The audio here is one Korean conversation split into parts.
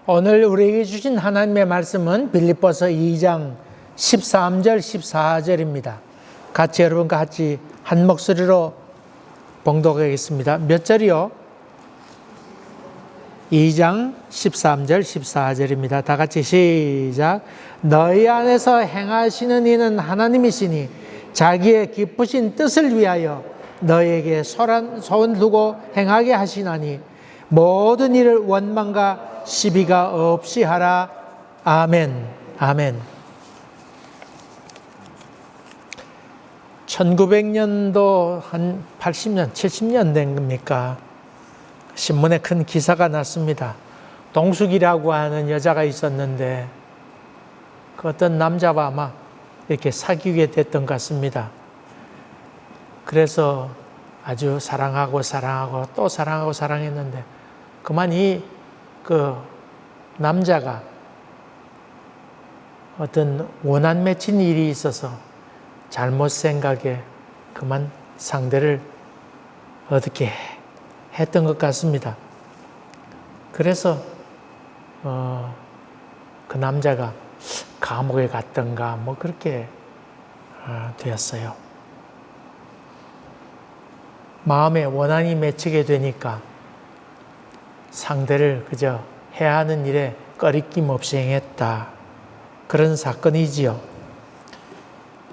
오늘 우리에게 주신 하나님의 말씀은 빌립보서 2장 13절 14절입니다. 같이 여러분과 같이 한 목소리로 봉독하겠습니다. 몇 절이요? 2장 13절 14절입니다. 다 같이 시작. 너희 안에서 행하시는 이는 하나님이시니 자기의 기쁘신 뜻을 위하여 너희에게 소원 두고 행하게 하시나니 모든 일을 원망과 시비가 없이 하라. 아멘. 아멘. 1900년도 한 80년, 70년 된 겁니까? 신문에 큰 기사가 났습니다. 동숙이라고 하는 여자가 있었는데 그 어떤 남자와 아마 이렇게 사귀게 됐던 것 같습니다. 그래서 아주 사랑하고 또 사랑하고 사랑했는데 그만 그 남자가 어떤 원한 맺힌 일이 있어서 잘못 생각에 그만 상대를 어떻게 했던 것 같습니다. 그래서 그 남자가 감옥에 갔던가 뭐 그렇게 되었어요. 마음에 원한이 맺히게 되니까 상대를 그저 해야 하는 일에 꺼리낌 없이 행했다. 그런 사건이지요.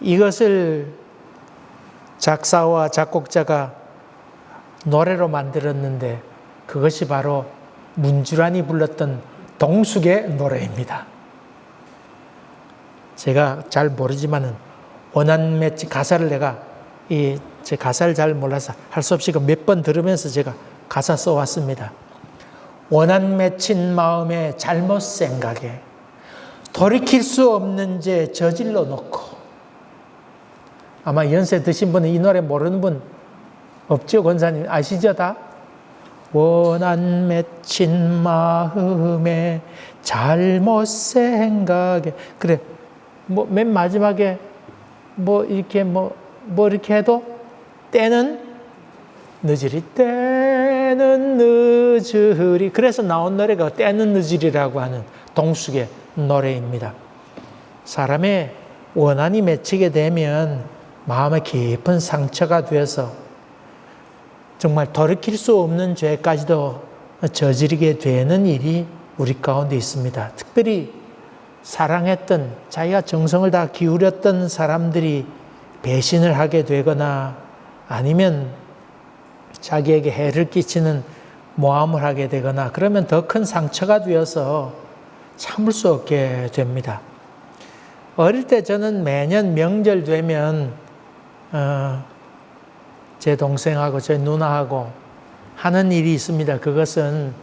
이것을 작사와 작곡자가 노래로 만들었는데 그것이 바로 문주란이 불렀던 동숙의 노래입니다. 제가 잘 모르지만은 원한 맺힌 가사를 제 가사를 잘 몰라서 할 수 없이 몇 번 들으면서 제가 가사 써왔습니다. 원한 맺힌 마음에 잘못 생각에 돌이킬 수 없는 죄 저질러 놓고. 아마 연세 드신 분은 이 노래 모르는 분 없죠? 권사님 아시죠 다? 원한 맺힌 마음에 잘못 생각에. 그래 맨 마지막에 이렇게 해도 때는 늦으리 그래서 나온 노래가 때는 늦으리라고 하는 동숙의 노래입니다. 사람의 원한이 맺히게 되면 마음에 깊은 상처가 되어서 정말 돌이킬 수 없는 죄까지도 저지르게 되는 일이 우리 가운데 있습니다. 특별히 사랑했던, 자기가 정성을 다 기울였던 사람들이 배신을 하게 되거나 아니면 자기에게 해를 끼치는 모함을 하게 되거나 그러면 더 큰 상처가 되어서 참을 수 없게 됩니다. 어릴 때 저는 매년 명절 되면 제 동생하고 제 누나하고 하는 일이 있습니다. 그것은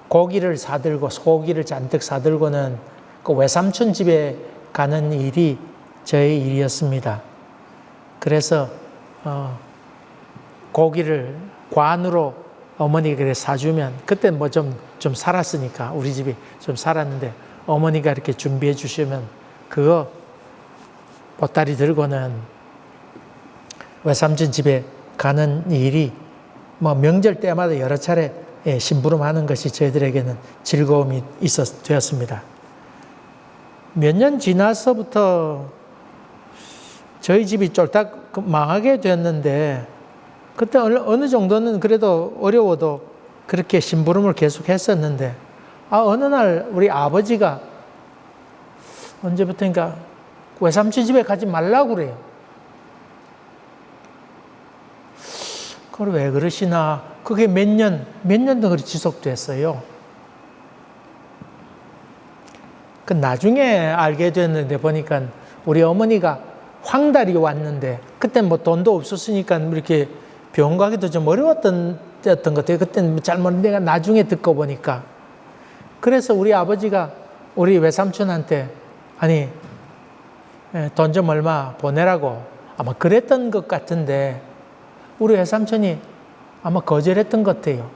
고기를 사들고 소고기를 잔뜩 사들고는 그 외삼촌 집에 가는 일이 저의 일이었습니다. 그래서 고기를 관으로 어머니가 사주면 그때 좀 살았으니까 우리 집이 좀 살았는데 어머니가 이렇게 준비해 주시면 그거 보따리 들고는 외삼촌 집에 가는 일이 명절 때마다 여러 차례 심부름하는 것이 저희들에게는 즐거움이 되었습니다. 몇 년 지나서부터 저희 집이 쫄딱 망하게 되었는데 그때 어느 정도는 그래도 어려워도 그렇게 심부름을 계속 했었는데 어느 날 우리 아버지가 언제부터인가 외삼촌 집에 가지 말라고 그래요. 그걸 왜 그러시나? 그게 몇 년도 그렇게 지속됐어요. 그 나중에 알게 됐는데 보니까 우리 어머니가 황달이 왔는데 그때 돈도 없었으니까 이렇게 병원 가기도 좀 어려웠던 때였던 것 같아요. 그때는 잘 모르는데 내가 나중에 듣고 보니까 그래서 우리 아버지가 우리 외삼촌한테 돈 좀 얼마 보내라고 아마 그랬던 것 같은데 우리 외삼촌이 아마 거절했던 것 같아요.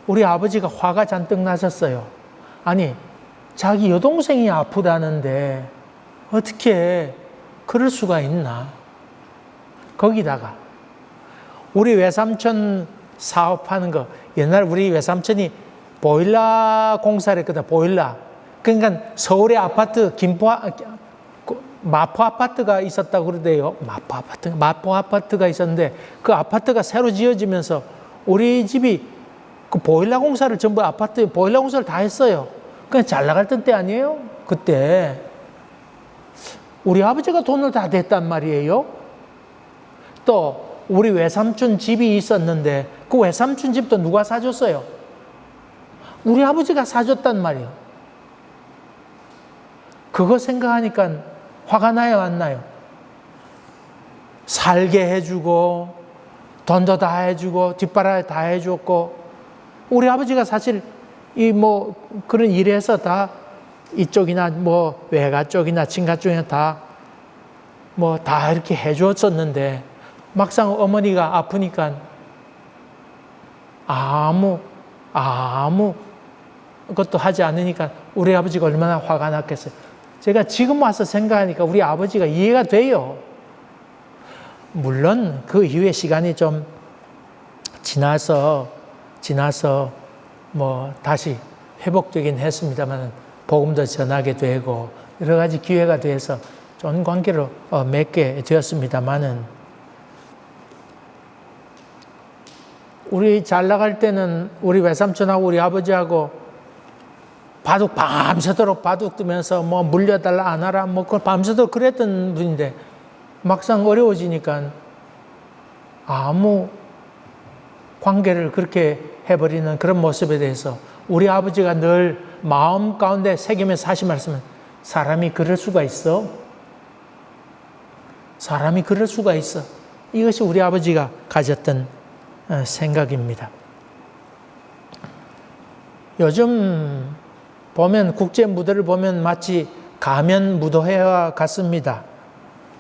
우리 아버지가 화가 잔뜩 나셨어요. 자기 여동생이 아프다는데 어떻게 그럴 수가 있나? 거기다가 우리 외삼촌 사업하는 거 옛날 우리 외삼촌이 보일러 공사를 했거든, 보일러. 그러니까 서울의 아파트, 마포 아파트가 있었다고 그러대요. 마포 아파트가 있었는데 그 아파트가 새로 지어지면서 우리 집이 그 보일러 공사를 전부 아파트 보일러 공사를 다 했어요. 그냥 잘 나갈 때 아니에요? 그때 우리 아버지가 돈을 다 댔단 말이에요. 또 우리 외삼촌 집이 있었는데 그 외삼촌 집도 누가 사줬어요? 우리 아버지가 사줬단 말이에요. 그거 생각하니까 화가 나요, 안 나요? 살게 해주고 돈도 다 해주고 뒷바라지 다 해줬고 우리 아버지가 사실 이 뭐 그런 일에서 다 이쪽이나 뭐 외가 쪽이나 친가 쪽이나 다 뭐 다 이렇게 해줬었는데 막상 어머니가 아프니까 아무 것도 하지 않으니까 우리 아버지가 얼마나 화가 났겠어요. 제가 지금 와서 생각하니까 우리 아버지가 이해가 돼요. 물론 그 이후에 시간이 좀 지나서 뭐 다시 회복되긴 했습니다만 복음도 전하게 되고 여러 가지 기회가 돼서 좋은 관계로 맺게 되었습니다만은 우리 잘 나갈 때는 우리 외삼촌하고 우리 아버지하고 밤새도록 바둑 두면서 뭐 물려달라 안 하라 뭐 밤새도록 그랬던 분인데 막상 어려워지니까 아무 관계를 그렇게 해버리는 그런 모습에 대해서 우리 아버지가 늘 마음 가운데 새기면서 하신 말씀은 사람이 그럴 수가 있어? 사람이 그럴 수가 있어. 이것이 우리 아버지가 가졌던 생각입니다. 요즘 보면 국제 무대를 보면 마치 가면 무도회와 같습니다.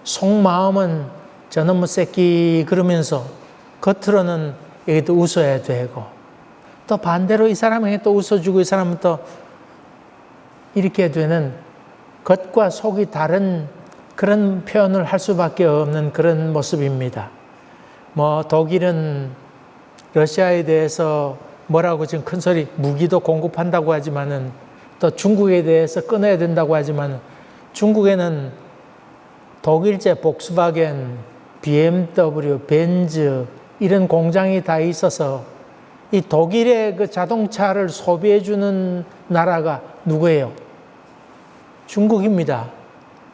속마음은 저놈의 새끼 그러면서 겉으로는 여기도 웃어야 되고 또 반대로 이 사람에게 또 웃어주고 이 사람은 또 이렇게 되는 겉과 속이 다른 그런 표현을 할 수밖에 없는 그런 모습입니다. 뭐 독일은 러시아에 대해서 뭐라고 지금 큰 소리 무기도 공급한다고 하지만은 또 중국에 대해서 끊어야 된다고 하지만 중국에는 독일제 복스바겐, BMW, 벤츠 이런 공장이 다 있어서 이 독일의 그 자동차를 소비해주는 나라가 누구예요? 중국입니다.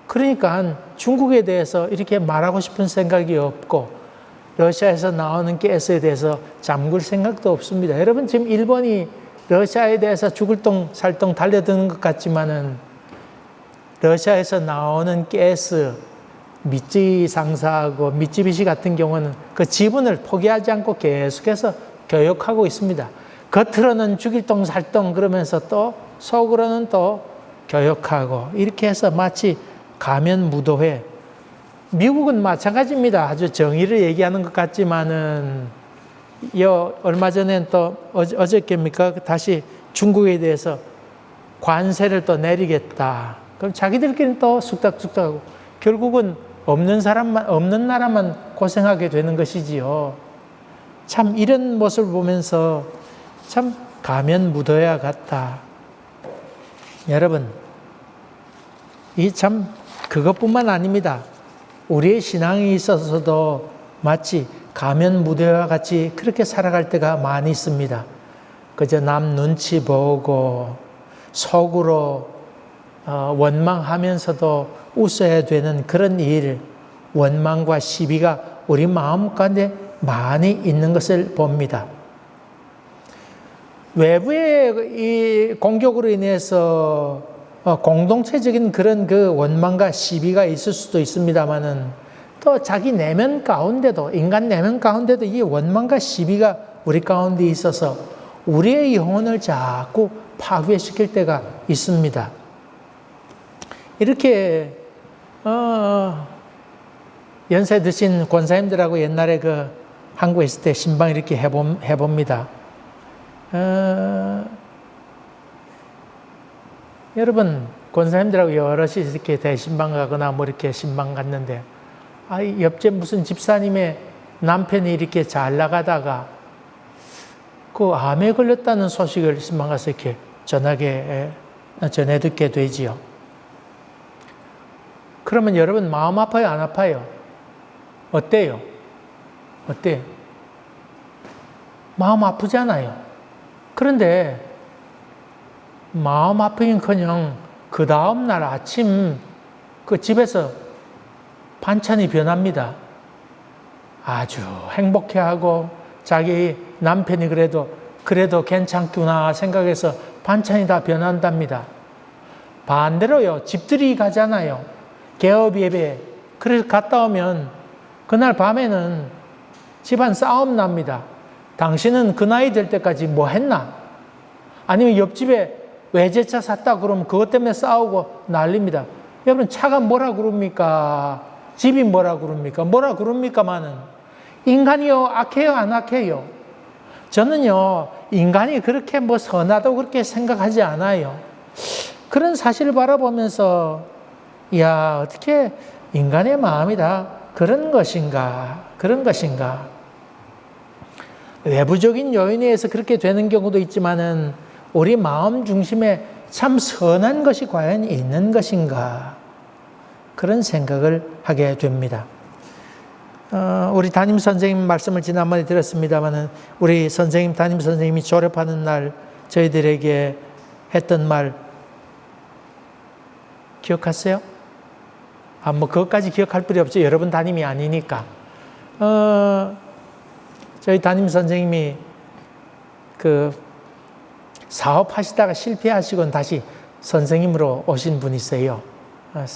그러니까 중국에 대해서 이렇게 말하고 싶은 생각이 없고 러시아에서 나오는 가스에 대해서 잠글 생각도 없습니다. 여러분 지금 일본이 러시아에 대해서 죽을 똥 살똥 달려드는 것 같지만은 러시아에서 나오는 가스 미쯔비 상사하고 미쯔비시 같은 경우는 그 지분을 포기하지 않고 계속해서 교역하고 있습니다. 겉으로는 죽일 똥 살똥 그러면서 또 속으로는 또 교역하고 이렇게 해서 마치 가면 무도회. 미국은 마찬가지입니다. 아주 정의를 얘기하는 것 같지만은 얼마 전엔 또 어저께입니까? 다시 중국에 대해서 관세를 또 내리겠다. 그럼 자기들끼리는 또 쑥닥쑥닥하고 결국은 없는 나라만 고생하게 되는 것이지요. 참 이런 모습을 보면서 참 가면 무도회와 같다. 여러분, 이 참 그것뿐만 아닙니다. 우리의 신앙에 있어서도 마치 가면 무대와 같이 그렇게 살아갈 때가 많이 있습니다. 그저 남 눈치 보고 속으로 원망하면서도 웃어야 되는 그런 일, 원망과 시비가 우리 마음 가운데 많이 있는 것을 봅니다. 외부의 이 공격으로 인해서 공동체적인 그런 그 원망과 시비가 있을 수도 있습니다만은 또 자기 내면 가운데도 인간 내면 가운데도 이 원망과 시비가 우리 가운데 있어서 우리의 영혼을 자꾸 파괴시킬 때가 있습니다. 이렇게 연세 드신 권사님들하고 옛날에 그 한국에 있을 때 신방 이렇게 해봅니다. 여러분 권사님들하고 여럿이 이렇게 대신방 가거나 뭐 이렇게 신방 갔는데 옆집 무슨 집사님의 남편이 이렇게 잘 나가다가 그 암에 걸렸다는 소식을 신방 가서 이렇게 전해 듣게 되지요. 그러면 여러분 마음 아파요, 안 아파요? 어때요? 어때요? 마음 아프잖아요. 그런데 마음 아프긴커녕 그 다음 날 아침 그 집에서 반찬이 변합니다. 아주 행복해하고 자기 남편이 그래도 괜찮구나 생각해서 반찬이 다 변한답니다. 반대로요, 집들이 가잖아요. 개업 예배. 그래서 갔다 오면 그날 밤에는 집안 싸움 납니다. 당신은 그 나이 될 때까지 뭐 했나? 아니면 옆집에 외제차 샀다 그러면 그것 때문에 싸우고 난립니다. 여러분, 차가 뭐라 그럽니까? 집이 뭐라 그럽니까? 뭐라 그럽니까마는 인간이요, 악해요, 안 악해요? 저는요, 인간이 그렇게 뭐 선하다고 그렇게 생각하지 않아요. 그런 사실을 바라보면서, 야, 어떻게 인간의 마음이 다 그런 것인가? 그런 것인가? 외부적인 요인에 의해서 그렇게 되는 경우도 있지만은, 우리 마음 중심에 참 선한 것이 과연 있는 것인가? 그런 생각을 하게 됩니다. 우리 담임 선생님 말씀을 지난번에 들었습니다만은, 우리 담임 선생님이 졸업하는 날 저희들에게 했던 말 기억하세요? 뭐 그것까지 기억할 필요 없죠. 여러분 담임이 아니니까. 저희 담임 선생님이 그 사업하시다가 실패하시곤 다시 선생님으로 오신 분이세요.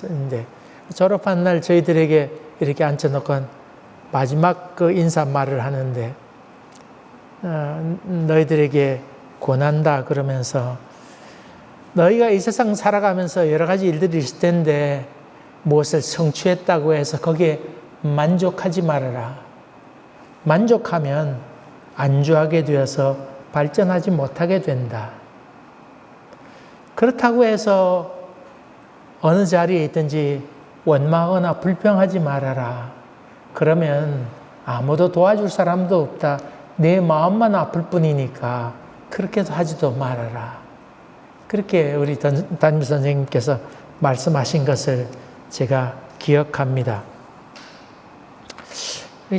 근데 졸업한 날 저희들에게 이렇게 앉혀놓고 마지막 그 인사말을 하는데, 너희들에게 권한다 그러면서, 너희가 이 세상 살아가면서 여러 가지 일들이 있을 텐데 무엇을 성취했다고 해서 거기에 만족하지 말아라. 만족하면 안주하게 되어서 발전하지 못하게 된다. 그렇다고 해서 어느 자리에 있든지 원망하거나 불평하지 말아라. 그러면 아무도 도와줄 사람도 없다. 내 마음만 아플 뿐이니까 그렇게도 하지도 말아라. 그렇게 우리 담임 선생님께서 말씀하신 것을 제가 기억합니다.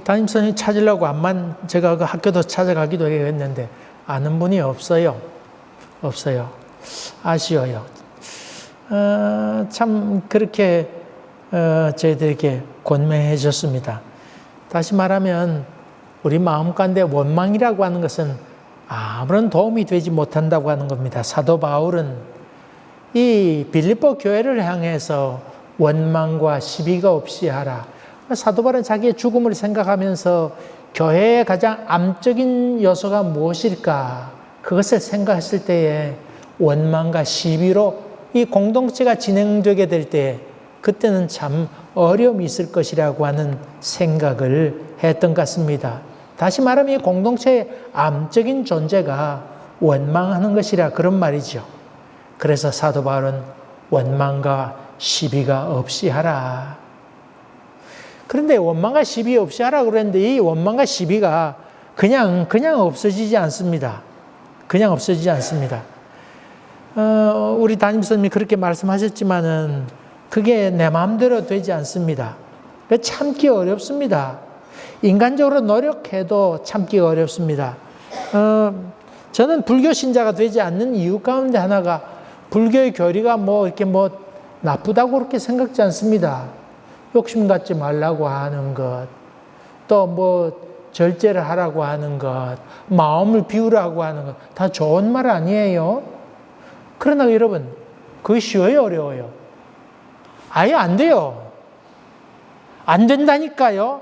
담임 선생님 찾으려고 암만 제가 그 학교도 찾아가기도 했는데 아는 분이 없어요. 아쉬워요. 참 그렇게 저희들에게 권면해 줬습니다. 다시 말하면 우리 마음 가운데 원망이라고 하는 것은 아무런 도움이 되지 못한다고 하는 겁니다. 사도 바울은 이 빌립보 교회를 향해서 원망과 시비가 없이 하라. 사도 바울은 자기의 죽음을 생각하면서 교회의 가장 암적인 요소가 무엇일까? 그것을 생각했을 때에 원망과 시비로 이 공동체가 진행되게 될 때 그때는 참 어려움이 있을 것이라고 하는 생각을 했던 것 같습니다. 다시 말하면 이 공동체의 암적인 존재가 원망하는 것이라 그런 말이죠. 그래서 사도 바울은 원망과 시비가 없이 하라. 그런데 원망과 시비 없이 하라 그랬는데 이 원망과 시비가 그냥 없어지지 않습니다. 그냥 없어지지 않습니다. 우리 담임 선생님이 그렇게 말씀하셨지만은 그게 내 마음대로 되지 않습니다. 참기 어렵습니다. 인간적으로 노력해도 참기 어렵습니다. 저는 불교 신자가 되지 않는 이유 가운데 하나가 불교의 교리가 이렇게 나쁘다고 그렇게 생각지 않습니다. 욕심 갖지 말라고 하는 것, 또 절제를 하라고 하는 것, 마음을 비우라고 하는 것, 다 좋은 말 아니에요? 그러나 여러분, 그게 쉬워요, 어려워요? 아예 안 돼요. 안 된다니까요.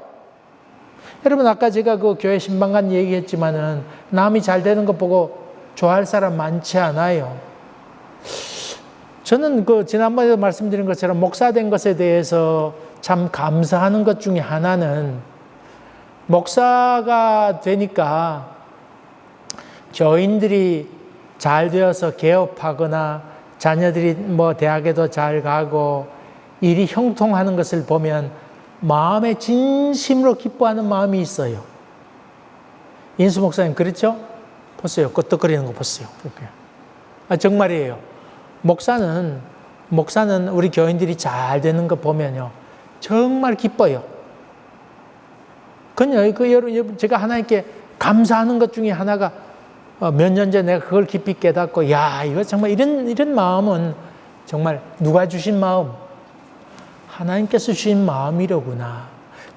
여러분, 아까 제가 그 교회 신방간 얘기했지만은 남이 잘 되는 것 보고 좋아할 사람 많지 않아요. 저는 지난번에도 말씀드린 것처럼 목사된 것에 대해서 참 감사하는 것 중에 하나는 목사가 되니까 교인들이 잘 되어서 개업하거나 자녀들이 대학에도 잘 가고 일이 형통하는 것을 보면 마음에 진심으로 기뻐하는 마음이 있어요. 인수 목사님 그렇죠? 보세요. 끄떡거리는 거 보세요. 이렇게. 정말이에요. 목사는 우리 교인들이 잘 되는 거 보면요. 정말 기뻐요. 여러분, 제가 하나님께 감사하는 것 중에 하나가 몇 년 전에 내가 그걸 깊이 깨닫고, 야, 이거 정말 이런 마음은 정말 누가 주신 마음? 하나님께서 주신 마음이로구나.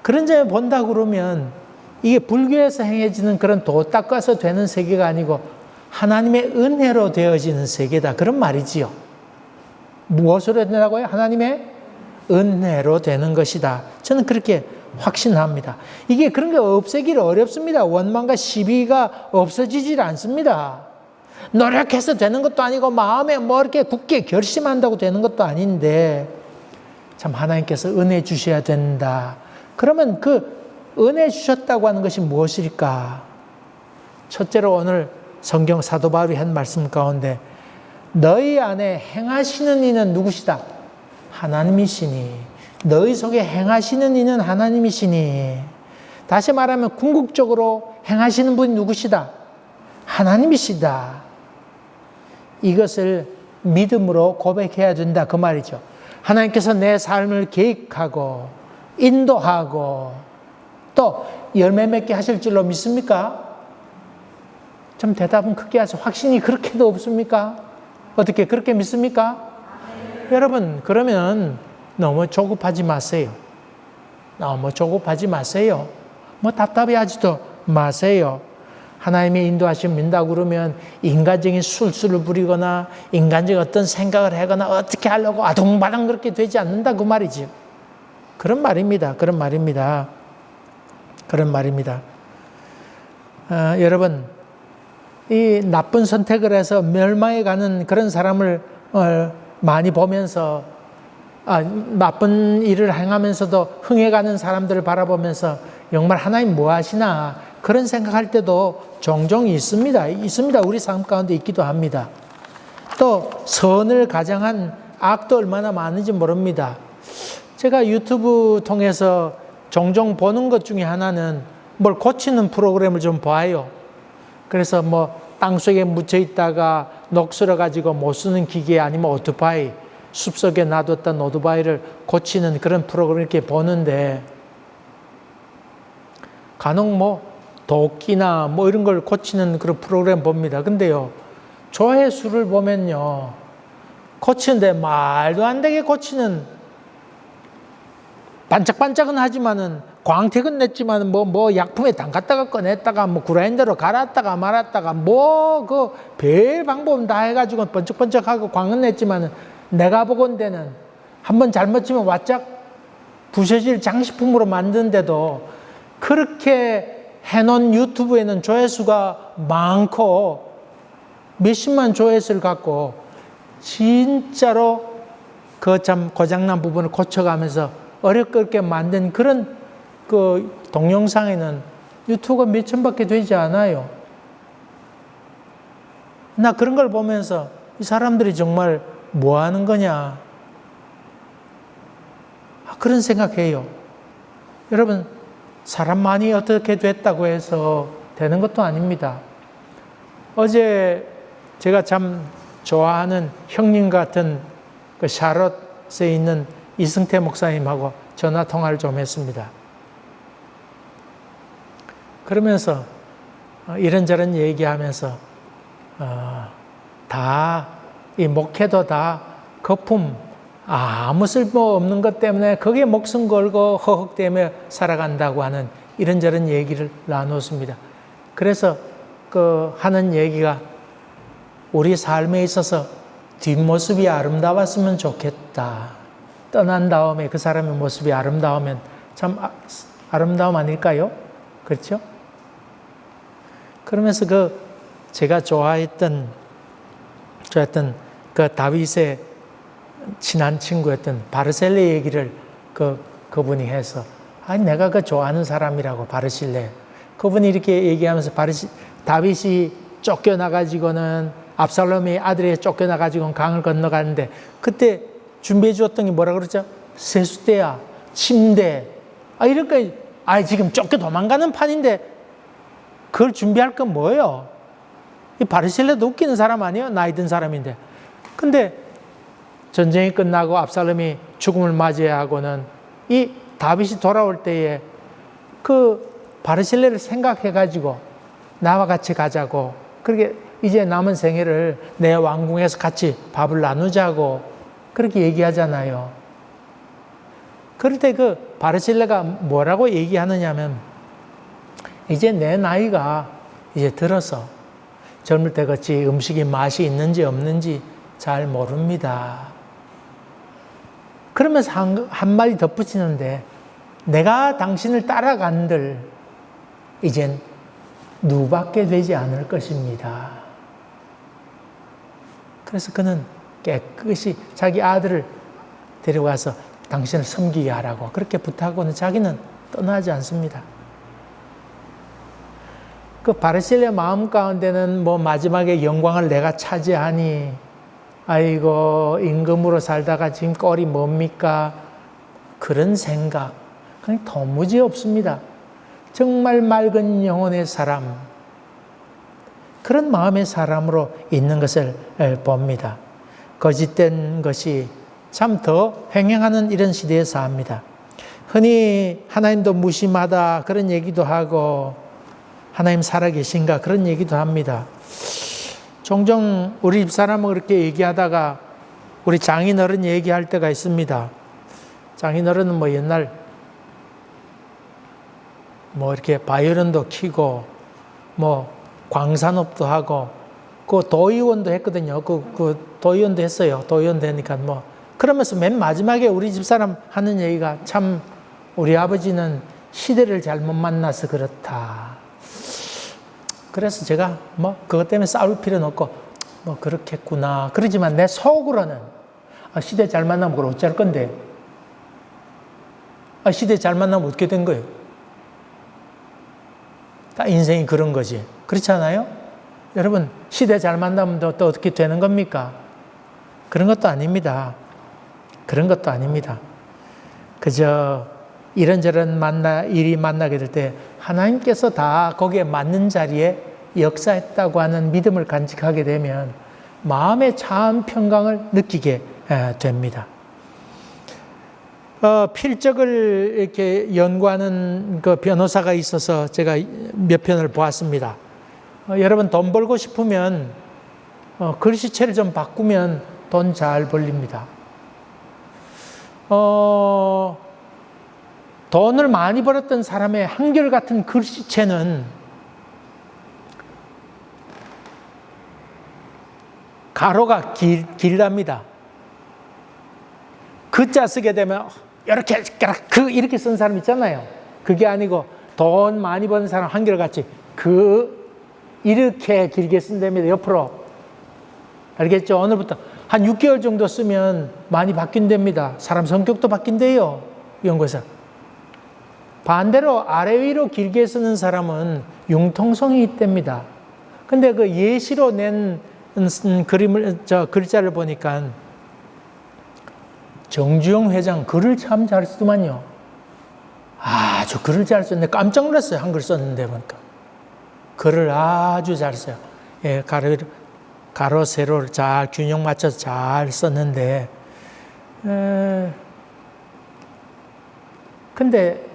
그런 점에 본다 그러면 이게 불교에서 행해지는 그런 도 닦아서 되는 세계가 아니고 하나님의 은혜로 되어지는 세계다. 그런 말이지요. 무엇으로 된다고요? 하나님의 은혜로 되는 것이다. 저는 그렇게 확신합니다. 이게 그런 게 없애기를 어렵습니다. 원망과 시비가 없어지질 않습니다. 노력해서 되는 것도 아니고 마음에 뭐 이렇게 굳게 결심한다고 되는 것도 아닌데 참 하나님께서 은혜 주셔야 된다. 그러면 그 은혜 주셨다고 하는 것이 무엇일까? 첫째로 오늘 성경 사도 바울이 한 말씀 가운데 너희 안에 행하시는 이는 누구시다? 하나님이시니. 너희 속에 행하시는 이는 하나님이시니. 다시 말하면 궁극적으로 행하시는 분이 누구시다? 하나님이시다. 이것을 믿음으로 고백해야 된다. 그 말이죠. 하나님께서 내 삶을 계획하고 인도하고 또 열매 맺게 하실 줄로 믿습니까? 좀 대답은 크게 하세요. 확신이 그렇게도 없습니까? 어떻게 그렇게 믿습니까? 여러분, 그러면 너무 조급하지 마세요. 너무 조급하지 마세요. 뭐 답답해하지도 마세요. 하나님의 인도하심 믿는다고 그러면 인간적인 술수를 부리거나 인간적인 어떤 생각을 하거나 어떻게 하려고 아둥바둥 그렇게 되지 않는다 그 말이지. 그런 말입니다. 그런 말입니다. 그런 말입니다. 여러분, 이 나쁜 선택을 해서 멸망해 가는 그런 사람을 많이 보면서 나쁜 일을 행하면서도 흥해가는 사람들을 바라보면서 정말 하나님 뭐 하시나 그런 생각할 때도 종종 있습니다. 우리 삶 가운데 있기도 합니다. 또 선을 가장한 악도 얼마나 많은지 모릅니다. 제가 유튜브 통해서 종종 보는 것 중에 하나는 뭘 고치는 프로그램을 좀 봐요. 그래서 뭐 땅속에 묻혀 있다가 녹슬어 가지고 못 쓰는 기계 아니면 오토바이 숲속에 놔뒀던 오토바이를 고치는 그런 프로그램을 이렇게 보는데 간혹 뭐 도끼나 뭐 이런 걸 고치는 그런 프로그램 봅니다. 근데요, 조회수를 보면요, 고치는데 말도 안 되게 고치는 반짝반짝은 하지만은 광택은 냈지만 뭐 약품에 담갔다가 꺼냈다가 뭐 그라인더로 갈았다가 말았다가 뭐 그 별 방법 다 해가지고 번쩍번쩍하고 광은 냈지만은 내가 보건대는 한번 잘못 치면 와짝 부셔질 장식품으로 만드는데도 그렇게 해놓은 유튜브에는 조회수가 많고 몇십만 조회수를 갖고 진짜로 그 참 고장난 부분을 고쳐가면서 어렵게 만든 그런 그 동영상에는 유튜브가 몇 천밖에 되지 않아요. 나 그런 걸 보면서 이 사람들이 정말 뭐 하는 거냐. 그런 생각해요. 여러분, 사람만이 어떻게 됐다고 해서 되는 것도 아닙니다. 어제 제가 참 좋아하는 형님 같은 그 샤롯에 있는 이승태 목사님하고 전화 통화를 좀 했습니다. 그러면서 이런저런 얘기하면서 다 이 목회도 다 거품, 아무 쓸모 없는 것 때문에 거기에 목숨 걸고 허헉대며 살아간다고 하는 이런저런 얘기를 나눴습니다. 그래서 그 하는 얘기가 우리 삶에 있어서 뒷모습이 아름다웠으면 좋겠다. 떠난 다음에 그 사람의 모습이 아름다우면 참 아름다움 아닐까요? 그렇죠? 그러면서 그 제가 좋아했던 그 다윗의 친한 친구였던 바르실레 얘기를 그분이 해서 내가 그 좋아하는 사람이라고 바르실레. 그분이 이렇게 얘기하면서 다윗이 쫓겨나가지고는 압살롬의 아들이 쫓겨나가지고 강을 건너가는데 그때 준비해 주었던 게 뭐라 그러죠? 세숫대야, 침대. 이렇게 지금 쫓겨 도망가는 판인데 그걸 준비할 건 뭐예요? 이 바르실레도 웃기는 사람 아니에요? 나이 든 사람인데. 근데 전쟁이 끝나고 압살롬이 죽음을 맞이해야 하고는 이 다윗이 돌아올 때에 그 바르실레를 생각해가지고 나와 같이 가자고, 그렇게 이제 남은 생애를 내 왕궁에서 같이 밥을 나누자고 그렇게 얘기하잖아요. 그럴 때 그 바르실레가 뭐라고 얘기하느냐면, 이제 내 나이가 이제 들어서 젊을 때 같이 음식이 맛이 있는지 없는지 잘 모릅니다. 그러면서 한 마디 덧붙이는데, 내가 당신을 따라간들 이젠 누밖에 되지 않을 것입니다. 그래서 그는 깨끗이 자기 아들을 데려가서 당신을 섬기게 하라고 그렇게 부탁하고는 자기는 떠나지 않습니다. 그 바르실레 마음 가운데는 뭐 마지막에 영광을 내가 차지하니, 아이고 임금으로 살다가 지금 꼴이 뭡니까? 그런 생각 그냥 도무지 없습니다. 정말 맑은 영혼의 사람, 그런 마음의 사람으로 있는 것을 봅니다. 거짓된 것이 참 더 횡행하는 이런 시대에 삽니다. 흔히 하나님도 무심하다 그런 얘기도 하고, 하나님 살아계신가 그런 얘기도 합니다. 종종 우리 집사람은 그렇게 얘기하다가 우리 장인어른 얘기할 때가 있습니다. 장인어른은 뭐 옛날 뭐 이렇게 바이올린도 키고 뭐 광산업도 하고 그 도의원도 했거든요. 그 도의원도 했어요. 도의원도 하니까 뭐 그러면서 맨 마지막에 우리 집사람 하는 얘기가, 참 우리 아버지는 시대를 잘못 만나서 그렇다. 그래서 제가 뭐 그것 때문에 싸울 필요는 없고 뭐 그렇겠구나. 그러지만 내 속으로는 시대 잘 만나면 그걸 어쩔 건데, 시대 잘 만나면 어떻게 된 거예요? 다 인생이 그런 거지. 그렇지 않아요? 여러분, 시대 잘 만나면 또 어떻게 되는 겁니까? 그런 것도 아닙니다. 그런 것도 아닙니다. 그저 이런저런 일이 만나게 될 때 하나님께서 다 거기에 맞는 자리에 역사했다고 하는 믿음을 간직하게 되면 마음의 참 평강을 느끼게 됩니다. 필적을 이렇게 연구하는 그 변호사가 있어서 제가 몇 편을 보았습니다. 여러분, 돈 벌고 싶으면 글씨체를 좀 바꾸면 돈 잘 벌립니다. 돈을 많이 벌었던 사람의 한결같은 글씨체는 가로가 길답니다. 그자 쓰게 되면 이렇게 쓴 사람 있잖아요. 그게 아니고 돈 많이 버는 사람 한결같이 이렇게 길게 쓴답니다. 옆으로. 알겠죠? 오늘부터 한 6개월 정도 쓰면 많이 바뀐답니다. 사람 성격도 바뀐대요. 연구에서. 반대로 아래 위로 길게 쓰는 사람은 융통성이 있답니다. 근데 그 예시로 낸 글자를 보니까 정주영 회장 글을 참 잘 쓰더만요. 아주 글을 잘 썼는데 깜짝 놀랐어요. 한글 썼는데 보니까. 글을 아주 잘 써요. 예, 가로, 세로를 잘 균형 맞춰서 잘 썼는데, 근데,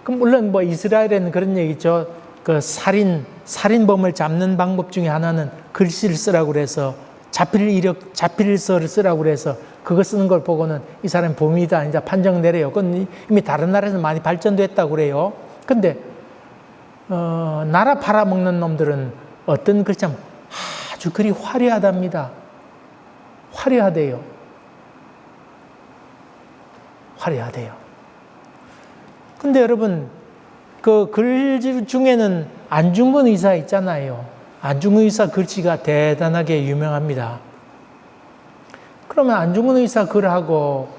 물론 뭐 이스라엘에는 그런 얘기 있죠. 그 살인범을 잡는 방법 중에 하나는 글씨를 쓰라고 그래서 자필서를 쓰라고 그래서 그거 쓰는 걸 보고는 이 사람이 범인이다 이제 판정 내려요. 그건 이미 다른 나라에서 많이 발전됐다고 그래요. 근데 나라 팔아먹는 놈들은 어떤 글자면 아주 글이 화려하답니다. 화려하대요. 근데 여러분, 그 글 중에는 안중근 의사 있잖아요. 안중근 의사 글씨가 대단하게 유명합니다. 그러면 안중근 의사 글하고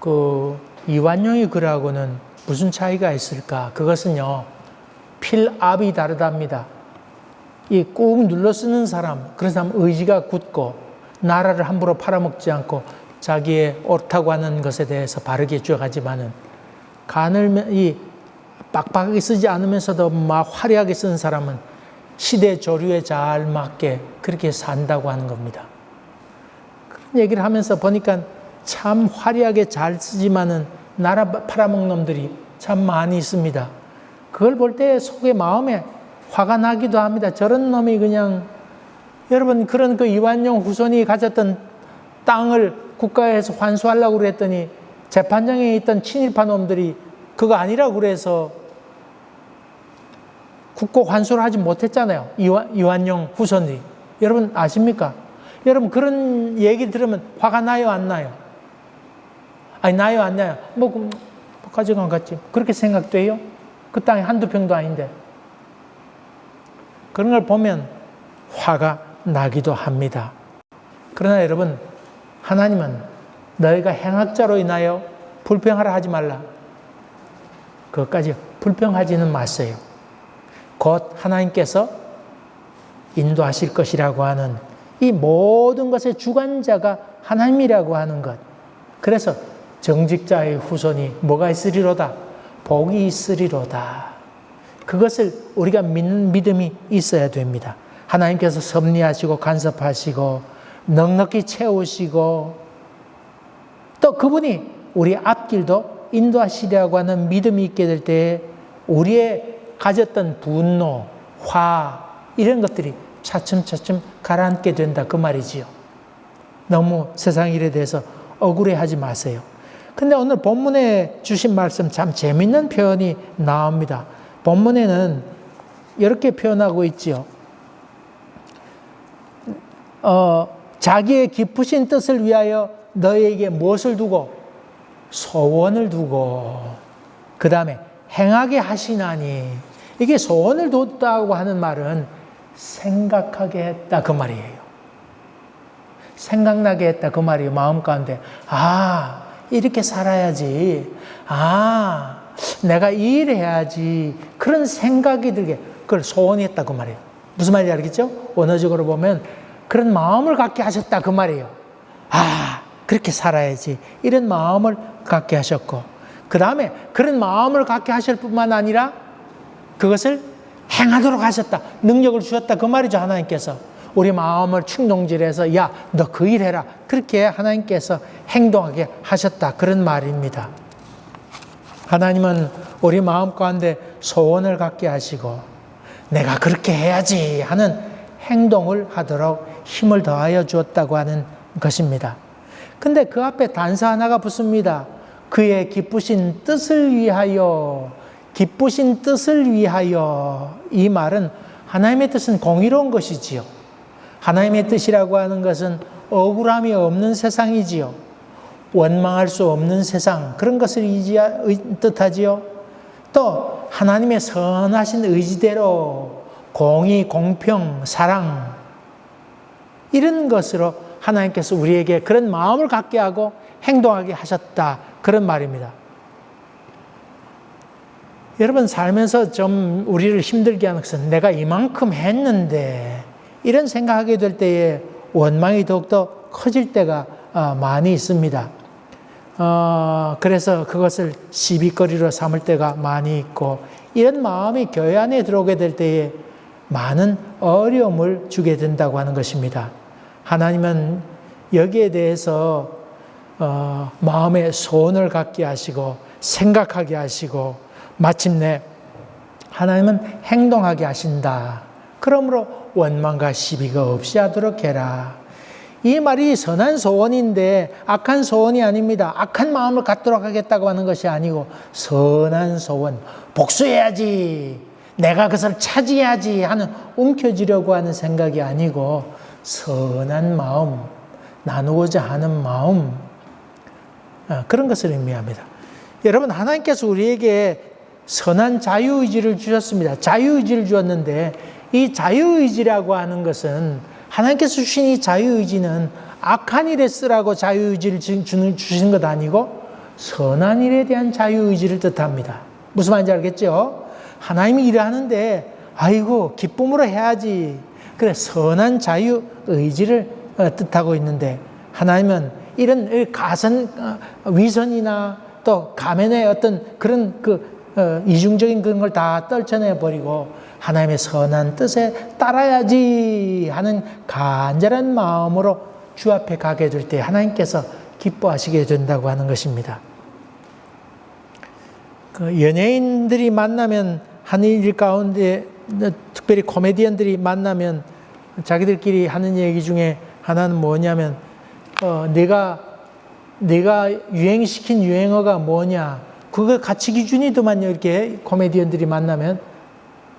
그 이완용의 글하고는 무슨 차이가 있을까? 그것은요, 필압이 다르답니다. 이 꾹 눌러 쓰는 사람, 그런 사람 의지가 굳고 나라를 함부로 팔아먹지 않고 자기의 옳다고 하는 것에 대해서 바르게 주어가지만은 빡빡하게 쓰지 않으면서도 막 화려하게 쓰는 사람은 시대 조류에 잘 맞게 그렇게 산다고 하는 겁니다. 그런 얘기를 하면서 보니까 참 화려하게 잘 쓰지만은 나라 팔아먹는 놈들이 참 많이 있습니다. 그걸 볼 때 속에 마음에 화가 나기도 합니다. 저런 놈이 그냥 여러분 그런 그 이완용 후손이 가졌던 땅을 국가에서 환수하려고 그랬더니 재판장에 있던 친일파 놈들이 그거 아니라고 그래서 국고 환수를 하지 못했잖아요. 이완용 후손들이. 여러분 아십니까? 여러분 그런 얘기 들으면 화가 나요, 안 나요? 아니 나요, 안 나요? 뭐 가져간 것 같지. 그렇게 생각돼요? 그 땅이 한두 평도 아닌데. 그런 걸 보면 화가 나기도 합니다. 그러나 여러분, 하나님은 너희가 행악자로 인하여 불평하라 하지 말라. 그것까지 불평하지는 마세요. 곧 하나님께서 인도하실 것이라고 하는 이 모든 것의 주관자가 하나님이라고 하는 것. 그래서 정직자의 후손이 뭐가 있으리로다? 복이 있으리로다. 그것을 우리가 믿는 믿음이 있어야 됩니다. 하나님께서 섭리하시고 간섭하시고 넉넉히 채우시고 또 그분이 우리 앞길도 인도하시려고 하는 믿음이 있게 될 때에 우리의 가졌던 분노, 화 이런 것들이 차츰차츰 가라앉게 된다 그 말이지요. 너무 세상 일에 대해서 억울해하지 마세요. 근데 오늘 본문에 주신 말씀 참 재밌는 표현이 나옵니다. 본문에는 이렇게 표현하고 있지요. 자기의 깊으신 뜻을 위하여 너희에게 무엇을 두고? 소원을 두고 그 다음에 행하게 하시나니. 이게 소원을 뒀다고 하는 말은 생각하게 했다 그 말이에요. 생각나게 했다 그 말이에요. 마음 가운데 이렇게 살아야지, 내가 이 일을 해야지, 그런 생각이 들게 그걸 소원이 했다 그 말이에요. 무슨 말인지 알겠죠? 원어적으로 보면 그런 마음을 갖게 하셨다 그 말이에요. 그렇게 살아야지, 이런 마음을 갖게 하셨고 그 다음에 그런 마음을 갖게 하실 뿐만 아니라 그것을 행하도록 하셨다, 능력을 주셨다 그 말이죠. 하나님께서 우리 마음을 충동질해서 야, 너 그 일 해라, 그렇게 하나님께서 행동하게 하셨다 그런 말입니다. 하나님은 우리 마음 가운데 소원을 갖게 하시고 내가 그렇게 해야지 하는 행동을 하도록 힘을 더하여 주었다고 하는 것입니다. 근데 그 앞에 단서 하나가 붙습니다. 그의 기쁘신 뜻을 위하여. 기쁘신 뜻을 위하여. 이 말은 하나님의 뜻은 공의로운 것이지요. 하나님의 뜻이라고 하는 것은 억울함이 없는 세상이지요. 원망할 수 없는 세상, 그런 것을 뜻하지요. 또 하나님의 선하신 의지대로 공의, 공평, 사랑 이런 것으로 하나님께서 우리에게 그런 마음을 갖게 하고 행동하게 하셨다 그런 말입니다. 여러분 살면서 좀 우리를 힘들게 하는 것은 내가 이만큼 했는데 이런 생각하게 될 때에 원망이 더욱더 커질 때가 많이 있습니다. 그래서 그것을 시비거리로 삼을 때가 많이 있고 이런 마음이 교회 안에 들어오게 될 때에 많은 어려움을 주게 된다고 하는 것입니다. 하나님은 여기에 대해서 마음의 소원을 갖게 하시고 생각하게 하시고 마침내 하나님은 행동하게 하신다. 그러므로 원망과 시비가 없이 하도록 해라. 이 말이 선한 소원인데 악한 소원이 아닙니다. 악한 마음을 갖도록 하겠다고 하는 것이 아니고 선한 소원, 복수해야지, 내가 그것을 차지해야지 하는 움켜쥐려고 하는 생각이 아니고 선한 마음, 나누고자 하는 마음, 그런 것을 의미합니다. 여러분 하나님께서 우리에게 선한 자유의지를 주셨습니다. 자유의지를 주었는데 이 자유의지라고 하는 것은 하나님께서 주신 이 자유의지는 악한 일에 쓰라고 자유의지를 주신 것 아니고 선한 일에 대한 자유의지를 뜻합니다. 무슨 말인지 알겠죠? 하나님이 일을 하는데 아이고 기쁨으로 해야지, 그래 선한 자유의지를 뜻하고 있는데 하나님은 이런 가선 위선이나 또 가면의 어떤 그런 이중적인 그런 걸 다 떨쳐내 버리고 하나님의 선한 뜻에 따라야지 하는 간절한 마음으로 주 앞에 가게 될 때 하나님께서 기뻐하시게 된다고 하는 것입니다. 그 연예인들이 만나면 하는 일 가운데 특별히 코미디언들이 만나면 자기들끼리 하는 얘기 중에 하나는 뭐냐면 내가 유행시킨 유행어가 뭐냐 그거 가치 기준이더만요. 이렇게 코미디언들이 만나면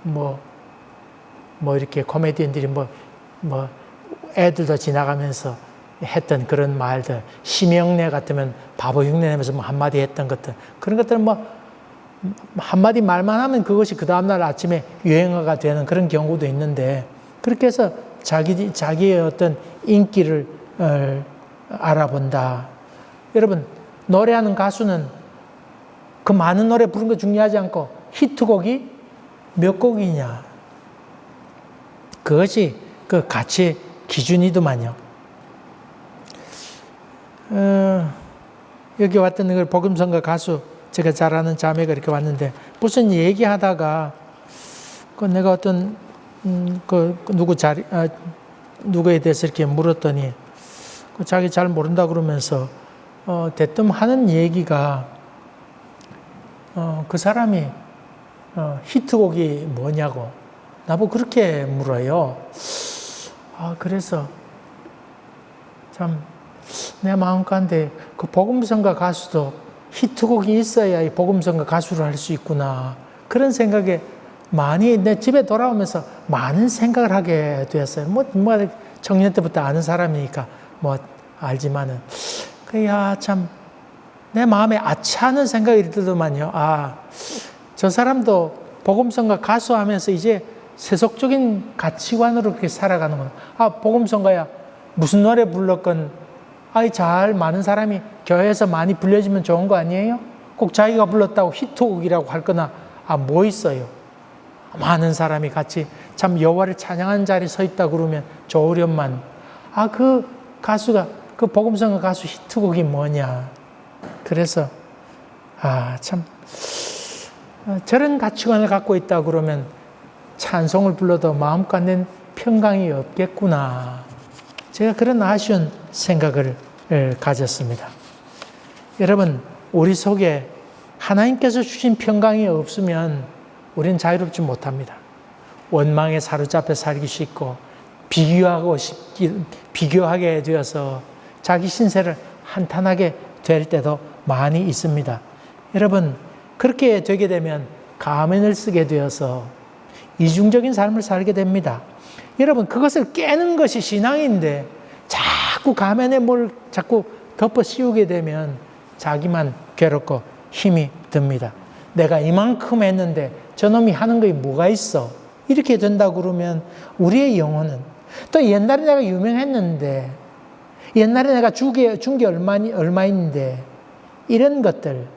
뭐 이렇게 코미디언들이 뭐 애들도 지나가면서 했던 그런 말들, 심영래 같으면 바보 흉내 내면서 뭐 한마디 했던 것들, 그런 것들은 뭐 한마디 말만 하면 그것이 그 다음날 아침에 유행어가 되는 그런 경우도 있는데, 그렇게 해서 자기의 어떤 인기를 알아본다. 여러분, 노래하는 가수는 그 많은 노래 부른 거 중요하지 않고 히트곡이 몇 곡이냐, 그것이 그 가치 기준이더만요. 여기 왔던 그 복음성가 가수, 제가 잘 아는 자매가 이렇게 왔는데, 무슨 얘기하다가 내가 어떤 누구에 대해서 이렇게 물었더니 자기 잘 모른다 그러면서 대뜸 하는 얘기가 그 사람이 히트곡이 뭐냐고 나보고 그렇게 물어요. 그래서 참 내 마음 가운데 그 복음성가 가수도 히트곡이 있어야 이 복음성가 가수를 할 수 있구나, 그런 생각에 많이 내 집에 돌아오면서 많은 생각을 하게 되었어요. 뭐 청년 때부터 아는 사람이니까 뭐 알지만은 참 내 마음에 아차하는 생각이 들더만요. 저 사람도 복음성가 가수하면서 이제 세속적인 가치관으로 그렇게 살아가는구나. 복음성가야 무슨 노래 불렀건 잘 많은 사람이 교회에서 많이 불려지면 좋은 거 아니에요? 꼭 자기가 불렀다고 히트곡이라고 할 거나 뭐 있어요? 많은 사람이 같이 참 여호와를 찬양하는 자리에 서 있다 그러면 좋으련만 그 가수가 그 복음성가 가수 히트곡이 뭐냐. 그래서 참 저런 가치관을 갖고 있다 그러면 찬송을 불러도 마음껏 낸 평강이 없겠구나. 제가 그런 아쉬운 생각을 가졌습니다. 여러분, 우리 속에 하나님께서 주신 평강이 없으면 우리는 자유롭지 못합니다. 원망에 사로잡혀 살기 쉽고 비교하게 되어서 자기 신세를 한탄하게 될 때도 많이 있습니다. 여러분, 그렇게 되게 되면 가면을 쓰게 되어서 이중적인 삶을 살게 됩니다. 여러분, 그것을 깨는 것이 신앙인데 자꾸 가면에 뭘 자꾸 덮어 씌우게 되면 자기만 괴롭고 힘이 듭니다. 내가 이만큼 했는데 저놈이 하는 거에 뭐가 있어? 이렇게 된다고 그러면 우리의 영혼은, 또 옛날에 내가 유명했는데, 옛날에 내가 준 게 얼마인데, 이런 것들,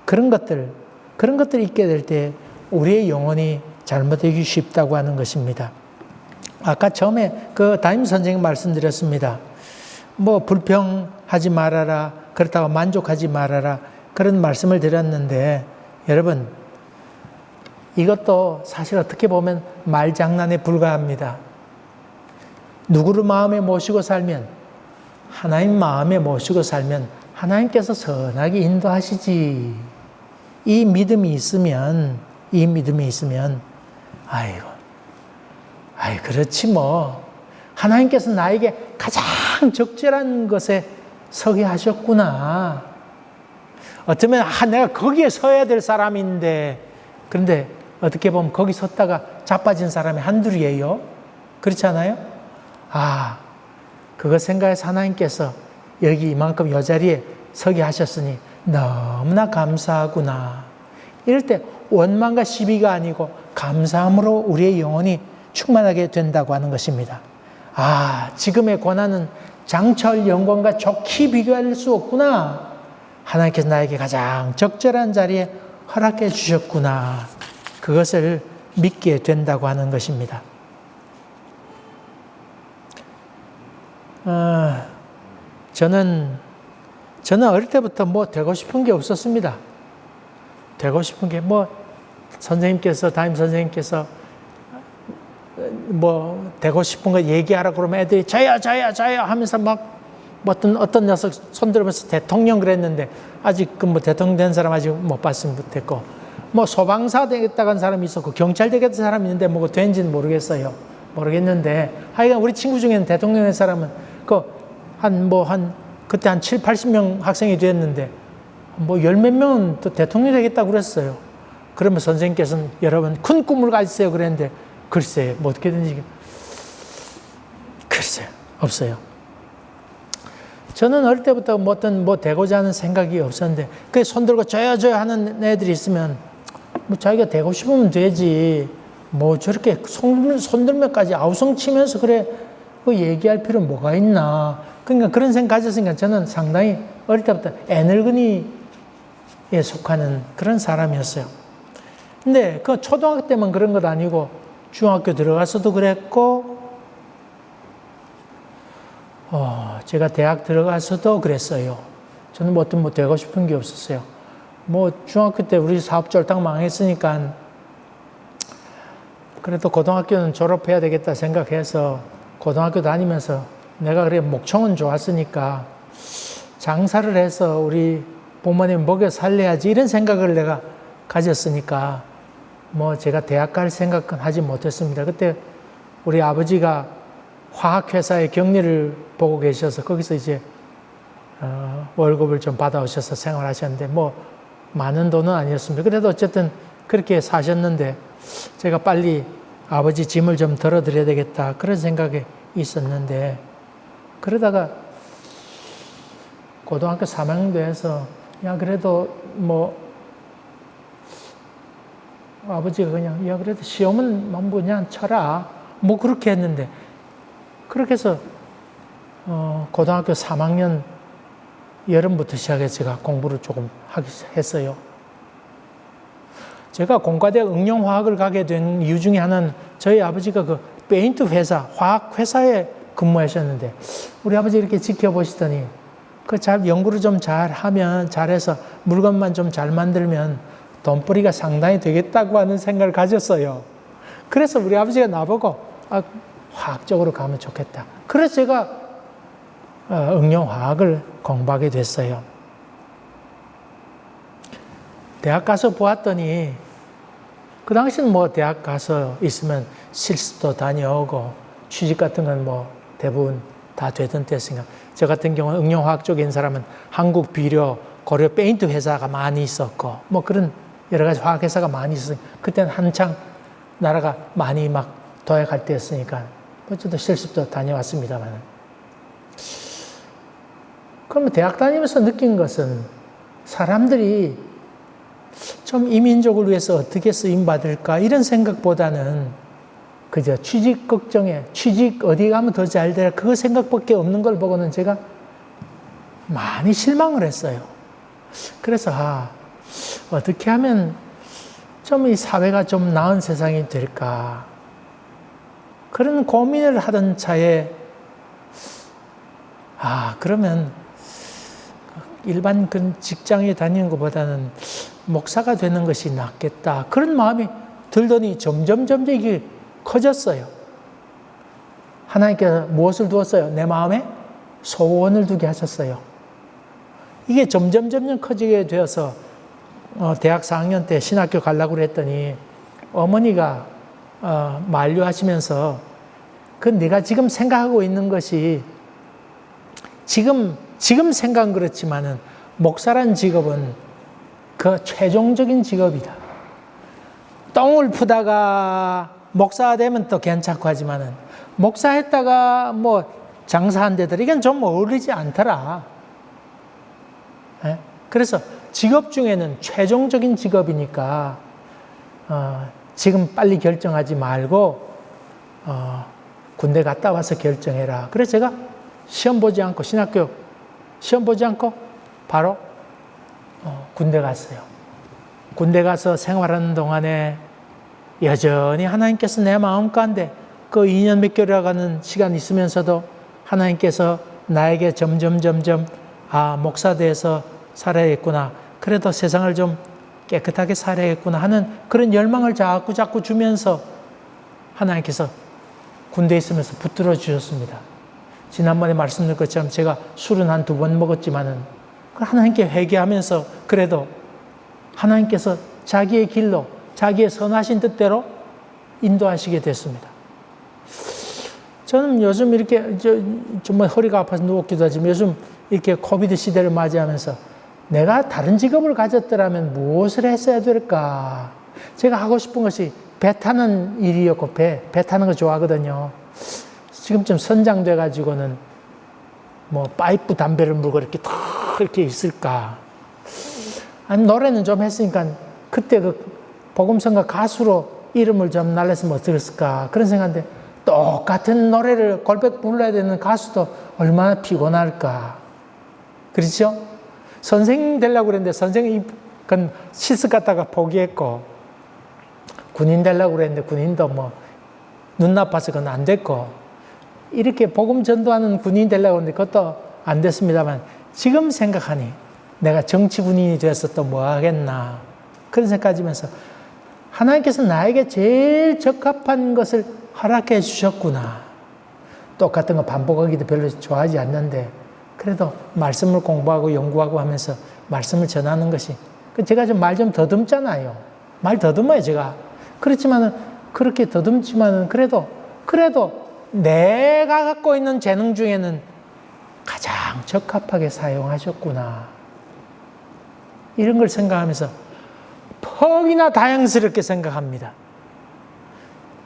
그런 것들이 있게 될 때 우리의 영혼이 잘못되기 쉽다고 하는 것입니다. 아까 처음에 그 담임 선생님 말씀드렸습니다. 불평하지 말아라, 그렇다고 만족하지 말아라, 그런 말씀을 드렸는데, 여러분, 이것도 사실 어떻게 보면 말장난에 불과합니다. 누구를 마음에 모시고 살면, 하나님 마음에 모시고 살면 하나님께서 선하게 인도하시지. 이 믿음이 있으면 그렇지 뭐. 하나님께서 나에게 가장 적절한 것에 서게 하셨구나. 어쩌면 내가 거기에 서야 될 사람인데, 그런데 어떻게 보면 거기 섰다가 자빠진 사람이 한둘이에요. 그렇지 않아요? 그거 생각해서 하나님께서 여기 이만큼 이 자리에 서게 하셨으니 너무나 감사하구나. 이럴 때 원망과 시비가 아니고 감사함으로 우리의 영혼이 충만하게 된다고 하는 것입니다. 지금의 고난은 장차올 영광과 좋게 비교할 수 없구나. 하나님께서 나에게 가장 적절한 자리에 허락해 주셨구나. 그것을 믿게 된다고 하는 것입니다. 저는 어릴 때부터 되고 싶은 게 없었습니다. 되고 싶은 게 담임 선생님께서 뭐 되고 싶은 거 얘기하라 그러면 애들이 저요 하면서 막 어떤 녀석 손들면서 대통령 그랬는데 아직 그 뭐 대통령 된 사람 아직 못 봤으면 못했고 뭐 소방사 되겠다고 한 사람이 있었고 경찰 되겠다는 사람이 있는데 뭐가 된지는 모르겠는데 하여간 우리 친구 중에는 대통령 된 사람은 그때 한 7, 80명 학생이 됐는데 뭐 열 몇 명은 또 대통령 되겠다고 그랬어요. 그러면 선생님께서는 여러분 큰 꿈을 가지세요 그랬는데 글쎄 뭐 어떻게든지 글쎄 없어요. 저는 어릴 때부터 뭐 되고자 하는 생각이 없었는데 그 손들고 저요 하는 애들이 있으면 뭐 자기가 되고 싶으면 되지 뭐 저렇게 손들면까지 아우성 치면서 그래 그 얘기할 필요 뭐가 있나. 그러니까 그런 생각 가졌으니까 저는 상당히 어릴 때부터 애늙은이에 속하는 그런 사람이었어요. 근데 그 초등학교 때만 그런 것 아니고 중학교 들어가서도 그랬고 제가 대학 들어가서도 그랬어요. 저는 뭐 되고 싶은 게 없었어요. 뭐 중학교 때 우리 사업 쫄딱 망했으니까 그래도 고등학교는 졸업해야 되겠다 생각해서 고등학교 다니면서 내가 그래 목청은 좋았으니까 장사를 해서 우리 부모님 먹여 살려야지 이런 생각을 내가 가졌으니까 뭐 제가 대학 갈 생각은 하지 못했습니다. 그때 우리 아버지가 화학회사의 격리를 보고 계셔서 거기서 이제 월급을 좀 받아오셔서 생활하셨는데 뭐 많은 돈은 아니었습니다. 그래도 어쨌든 그렇게 사셨는데 제가 빨리 아버지 짐을 좀 덜어드려야 되겠다 그런 생각이 있었는데 그러다가 고등학교 3학년 돼서 야 그래도 뭐 아버지가 그냥 야 그래도 시험은 뭐 그냥 쳐라 뭐 그렇게 했는데 그렇게 해서 고등학교 3학년 여름부터 시작해서 제가 공부를 조금 하기 했어요. 제가 공과대학 응용화학을 가게 된 이유 중에 하나는 저희 아버지가 그 페인트 회사, 화학 회사에 근무하셨는데 우리 아버지 이렇게 지켜보시더니 그 잘 연구를 좀 잘해서 물건만 좀 잘 만들면 돈벌이가 상당히 되겠다고 하는 생각을 가졌어요. 그래서 우리 아버지가 나보고 화학적으로 가면 좋겠다. 그래서 제가 응용화학을 공부하게 됐어요. 대학 가서 보았더니 그 당시는 뭐 대학 가서 있으면 실습도 다녀오고 취직 같은 건 뭐 대부분 다 되던 때였으니까 저 같은 경우는 응용화학 쪽에 있는 사람은 한국 비료, 고려 페인트 회사가 많이 있었고 뭐 그런 여러 가지 화학회사가 많이 있었으니까 그때는 한창 나라가 많이 막 도약할 때였으니까 어쨌든 실습도 다녀왔습니다만 그러면 대학 다니면서 느낀 것은 사람들이 좀 이 민족을 위해서 어떻게 쓰임받을까 이런 생각보다는 그저 취직 걱정에 취직 어디 가면 더 잘 되라 그 생각밖에 없는 걸 보고는 제가 많이 실망을 했어요. 그래서 어떻게 하면 좀 이 사회가 좀 나은 세상이 될까 그런 고민을 하던 차에 그러면 일반 그 직장에 다니는 것보다는 목사가 되는 것이 낫겠다 그런 마음이 들더니 점점 이게 커졌어요. 하나님께서 무엇을 두었어요? 내 마음에 소원을 두게 하셨어요. 이게 점점 커지게 되어서 대학 4학년 때 신학교 가려고 했더니 어머니가 만류하시면서 그 네가 지금 생각하고 있는 것이 지금 생각은 그렇지만은 목사란 직업은 그 최종적인 직업이다. 똥을 푸다가 목사 되면 또 괜찮고 하지만은 목사했다가 뭐 장사한 데들 이건 좀 어울리지 않더라. 그래서 직업 중에는 최종적인 직업이니까 지금 빨리 결정하지 말고 군대 갔다 와서 결정해라. 그래서 제가 시험 보지 않고 신학교 시험 보지 않고 바로 군대 갔어요. 군대 가서 생활하는 동안에 여전히 하나님께서 내 마음 가운데 그 2년 몇 개월 가는 시간 있으면서도 하나님께서 나에게 점점 목사 돼서 살아야겠구나. 그래도 세상을 좀 깨끗하게 살아야겠구나 하는 그런 열망을 자꾸 주면서 하나님께서 군대에 있으면서 붙들어 주셨습니다. 지난번에 말씀드린 것처럼 제가 술은 한 2번 먹었지만은 하나님께 회개하면서 그래도 하나님께서 자기의 길로, 자기의 선하신 뜻대로 인도하시게 됐습니다. 저는 요즘 이렇게 정말 허리가 아파서 누웠기도 하지만 요즘 이렇게 코비드 시대를 맞이하면서 내가 다른 직업을 가졌더라면 무엇을 했어야 될까? 제가 하고 싶은 것이 배 타는 일이었고 배 타는 거 좋아하거든요. 지금쯤 선장돼 가지고는 뭐 파이프 담배를 물고 이렇게 있을까? 아니 노래는 좀 했으니까 그때 그 복음성가 가수로 이름을 좀 날렸으면 어땠을까? 그런 생각인데 똑같은 노래를 골백 불러야 되는 가수도 얼마나 피곤할까? 그렇죠? 선생 되려고 그랬는데 선생이 그건 실습 갔다가 포기했고 군인 되려고 그랬는데 군인도 뭐 눈 나빠서 그건 안 됐고 이렇게 복음 전도하는 군인이 되려고 했는데 그것도 안 됐습니다만 지금 생각하니 내가 정치 군인이 되어서 또 뭐 하겠나 그런 생각하면서 하나님께서 나에게 제일 적합한 것을 허락해 주셨구나. 똑같은 거 반복하기도 별로 좋아하지 않는데 그래도 말씀을 공부하고 연구하고 하면서 말씀을 전하는 것이 제가 좀 말 좀 더듬잖아요. 말 더듬어요 제가. 그렇지만은 그렇게 더듬지만은 그래도 내가 갖고 있는 재능 중에는 가장 적합하게 사용하셨구나. 이런 걸 생각하면서 퍽이나 다양스럽게 생각합니다.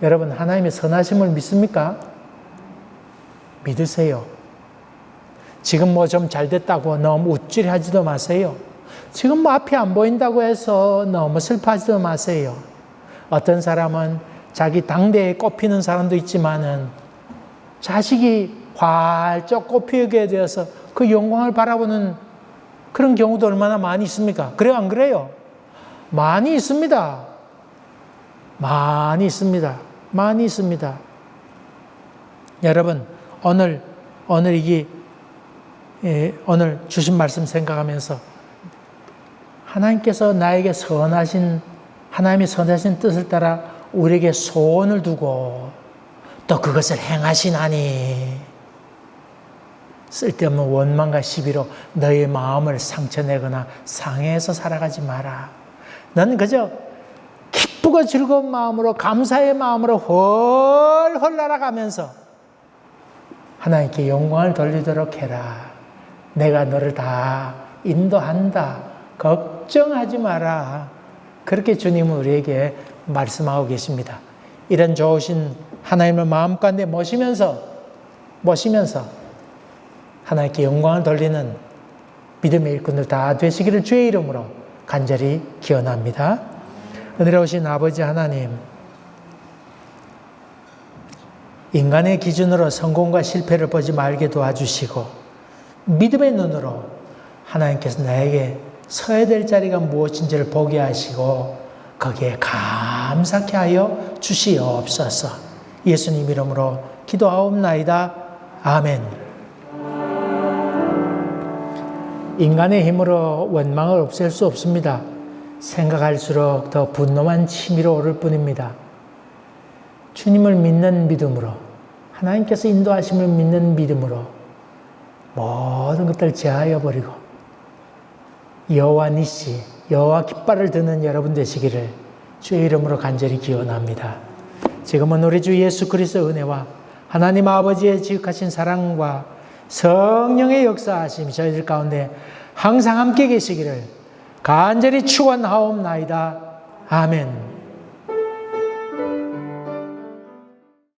여러분 하나님의 선하심을 믿습니까? 믿으세요. 지금 뭐 좀 잘 됐다고 너무 우쭐하지도 마세요. 지금 뭐 앞이 안 보인다고 해서 너무 슬퍼하지도 마세요. 어떤 사람은 자기 당대에 꼽히는 사람도 있지만은 자식이 활짝 꼽히게 되어서 그 영광을 바라보는 그런 경우도 얼마나 많이 있습니까? 그래요, 안 그래요? 많이 있습니다. 많이 있습니다. 많이 있습니다. 여러분, 오늘 주신 말씀 생각하면서 하나님께서 나에게 하나님의 선하신 뜻을 따라 우리에게 소원을 두고 또 그것을 행하시나니 쓸데없는 원망과 시비로 너의 마음을 상처내거나 상해해서 살아가지 마라. 너는 그저 기쁘고 즐거운 마음으로 감사의 마음으로 헐헐 날아가면서 하나님께 영광을 돌리도록 해라. 내가 너를 다 인도한다. 걱정하지 마라. 그렇게 주님은 우리에게 말씀하고 계십니다. 이런 좋으신 하나님을 마음 가운데 모시면서 하나님께 영광을 돌리는 믿음의 일꾼들 다 되시기를 주의 이름으로 간절히 기원합니다. 은혜로우신 아버지 하나님, 인간의 기준으로 성공과 실패를 보지 말게 도와주시고 믿음의 눈으로 하나님께서 나에게 서야 될 자리가 무엇인지를 보게 하시고 거기에 감사케 하여 주시옵소서. 예수님 이름으로 기도하옵나이다. 아멘. 인간의 힘으로 원망을 없앨 수 없습니다. 생각할수록 더 분노만 치밀어 오를 뿐입니다. 주님을 믿는 믿음으로, 하나님께서 인도하심을 믿는 믿음으로 모든 것들을 제하여 버리고 여호와 니시, 여호와 깃발을 드는 여러분 되시기를 주의 이름으로 간절히 기원합니다. 지금은 우리 주 예수 그리스도의 은혜와 하나님 아버지의 지극하신 사랑과 성령의 역사하심이 저희들 가운데 항상 함께 계시기를 간절히 축원하옵나이다. 아멘.